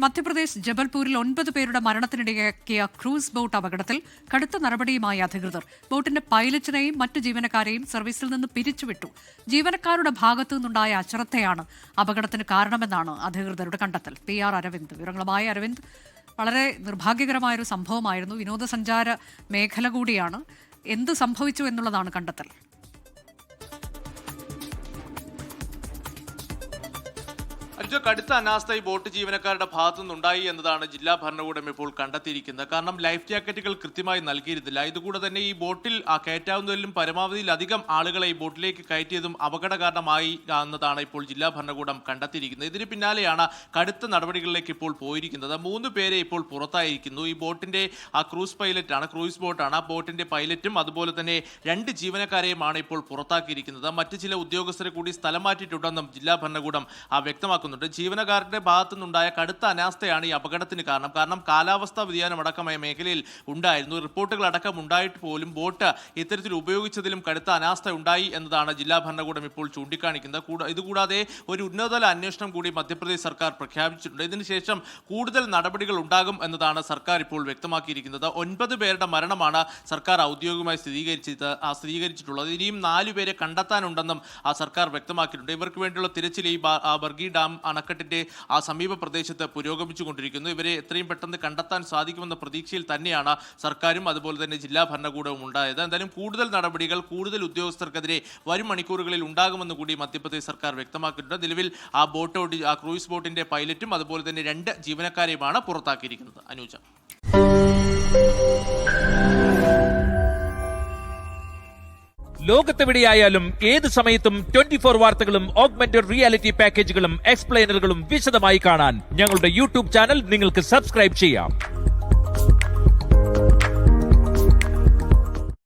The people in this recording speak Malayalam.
മധ്യപ്രദേശ് ജബൽപൂരിൽ 9 പേരുടെ മരണത്തിനിടയാക്കിയ ക്രൂസ് ബോട്ട് അപകടത്തിൽ കടുത്ത നടപടിയുമായി അധികൃതർ. ബോട്ടിന്റെ പൈലറ്റിനെയും മറ്റു ജീവനക്കാരെയും സർവീസിൽ നിന്ന് പിരിച്ചുവിട്ടു. ജീവനക്കാരുടെ ഭാഗത്തു നിന്നുണ്ടായ അശ്രദ്ധയാണ് അപകടത്തിന് കാരണമെന്നാണ് അധികൃതരുടെ കണ്ടെത്തൽ. PR അരവിന്ദ് വിവരങ്ങളുമായി. അരവിന്ദ്, വളരെ നിർഭാഗ്യകരമായൊരു സംഭവമായിരുന്നു. വിനോദസഞ്ചാര മേഖല കൂടിയാണ്. എന്ത് സംഭവിച്ചു എന്നുള്ളതാണ് കണ്ടെത്തൽ. കടുത്ത അനാസ്ഥ ഈ ബോട്ട് ജീവനക്കാരുടെ ഭാഗത്തു നിന്നുണ്ടായി എന്നതാണ് ജില്ലാ ഭരണകൂടം ഇപ്പോൾ കണ്ടെത്തിയിരിക്കുന്നത്. കാരണം ലൈഫ് ജാക്കറ്റുകൾ കൃത്യമായി നൽകിയിരുന്നില്ല. ഇതുകൂടെ തന്നെ ഈ ബോട്ടിൽ കയറ്റാവുന്നതിലും പരമാവധിയിലധികം ആളുകളെ ഈ ബോട്ടിലേക്ക് കയറ്റിയതും അപകട കാരണമായി എന്നതാണ് ഇപ്പോൾ ജില്ലാ ഭരണകൂടം കണ്ടെത്തിയിരിക്കുന്നത്. ഇതിന് പിന്നാലെയാണ് കടുത്ത നടപടികളിലേക്ക് ഇപ്പോൾ പോയിരിക്കുന്നത്. 3 പേരെ ഇപ്പോൾ പുറത്തായിരിക്കുന്നു. ഈ ബോട്ടിന്റെ ക്രൂസ് ബോട്ടാണ്. ആ ബോട്ടിന്റെ പൈലറ്റും അതുപോലെ തന്നെ 2 ജീവനക്കാരെയുമാണ് ഇപ്പോൾ പുറത്താക്കിയിരിക്കുന്നത്. മറ്റ് ചില ഉദ്യോഗസ്ഥരെ കൂടി സ്ഥലം മാറ്റിയിട്ടുണ്ടെന്നും ജില്ലാ ഭരണകൂടം വ്യക്തമാക്കുന്നുണ്ട്. ജീവനക്കാരുടെ ഭാഗത്തു നിന്നുണ്ടായ കടുത്ത അനാസ്ഥയാണ് ഈ അപകടത്തിന് കാരണം കാലാവസ്ഥാ വ്യതിയാനം അടക്കമായ മേഖലയിൽ ഉണ്ടായിരുന്നു. റിപ്പോർട്ടുകൾ അടക്കം ഉണ്ടായിട്ട് പോലും ബോട്ട് ഇത്തരത്തിൽ ഉപയോഗിച്ചതിലും കടുത്ത അനാസ്ഥ ഉണ്ടായി എന്നതാണ് ജില്ലാ ഭരണകൂടം ഇപ്പോൾ ചൂണ്ടിക്കാണിക്കുന്നത്. ഇതുകൂടാതെ ഒരു ഉന്നതതല അന്വേഷണം കൂടി മധ്യപ്രദേശ് സർക്കാർ പ്രഖ്യാപിച്ചിട്ടുണ്ട്. ഇതിനുശേഷം കൂടുതൽ നടപടികൾ ഉണ്ടാകും എന്നതാണ് സർക്കാർ ഇപ്പോൾ വ്യക്തമാക്കിയിരിക്കുന്നത്. 9 പേരുടെ മരണമാണ് സർക്കാർ ഔദ്യോഗികമായി സ്ഥിരീകരിച്ചിട്ടുള്ളത്. ഇനിയും 4 പേരെ കണ്ടെത്താനുണ്ടെന്നും സർക്കാർ വ്യക്തമാക്കിയിട്ടുണ്ട്. ഇവർക്ക് വേണ്ടിയുള്ള തിരച്ചിൽ ഈ ബർഗി ഡാം അണക്കെട്ടിന്റെ സമീപ പ്രദേശത്ത് പുരോഗമിച്ചുകൊണ്ടിരിക്കുന്നു. ഇവരെ എത്രയും പെട്ടെന്ന് കണ്ടെത്താൻ സാധിക്കുമെന്ന പ്രതീക്ഷയിൽ തന്നെയാണ് സർക്കാരും അതുപോലെ തന്നെ ജില്ലാ ഭരണകൂടവും ഉണ്ടായത്. എന്തായാലും കൂടുതൽ നടപടികൾ കൂടുതൽ ഉദ്യോഗസ്ഥർക്കെതിരെ വരും മണിക്കൂറുകളിൽ ഉണ്ടാകുമെന്ന് കൂടി മധ്യപ്രദേശ് സർക്കാർ വ്യക്തമാക്കിയിട്ടുണ്ട്. നിലവിൽ ക്രൂയിസ് ബോട്ടിന്റെ പൈലറ്റും അതുപോലെ തന്നെ 2 ജീവനക്കാരെയുമാണ് പുറത്താക്കിയിരിക്കുന്നത്. അനൂജ. ലോകത്തെവിടെയായാലും ഏത് സമയത്തും 24 വാർത്തകളും ഓഗ്മെന്റഡ് റിയാലിറ്റി പാക്കേജുകളും എക്സ്പ്ലെയിനറുകളും വിശദമായി കാണാൻ ഞങ്ങളുടെ YouTube ചാനൽ നിങ്ങൾക്ക് സബ്സ്ക്രൈബ് ചെയ്യാം.